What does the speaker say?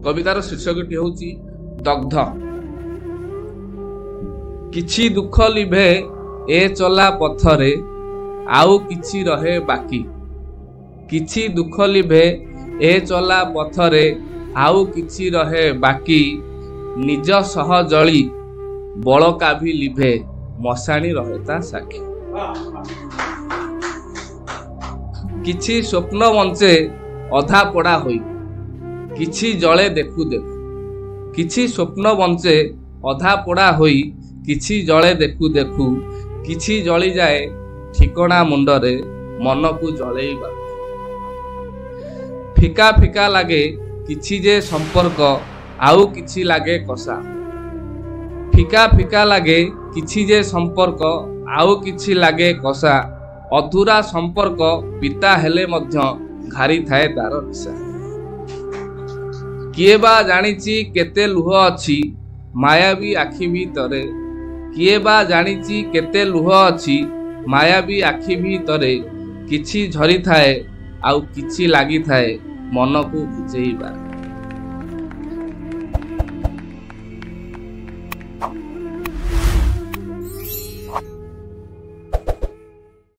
कवितार शीर्षकटी होची दग्ध। किछि दुख लिभे ए चला पथरे आउ किछि रहे बाकी। किछि दुख लिभे ए चला पथरे आउ किछि रहे बाकी। निज सह जली बळका भी लिभे मशाणी रहेता साखी। किछि स्वप्न बंचे अधा पड़ा होई किछि जले देखु देखु। किछि स्वप्न बंचे अधा पड़ा होई किछि जले देखु देखु। किछि जली जाए ठिकणा मुंडरे मन को जलैबा। फिका फिका लागे किछि जे संपर्क आउ किछि लागे कसा। फिका फिका लागे किछि जे संपर्क आउ किछि लागे कसा। अधूरा संपर्क पिता हेले मध्य घारी थाए तार निशा। किए बा जानिछि केते लुह अछि मायावी आखि भीतरे। किए बा जानिछि केते लुह अछि मायावी आखि भीतरे। किछि झरी थाए आउ किछि लागि थाए मन को बुझेइबा।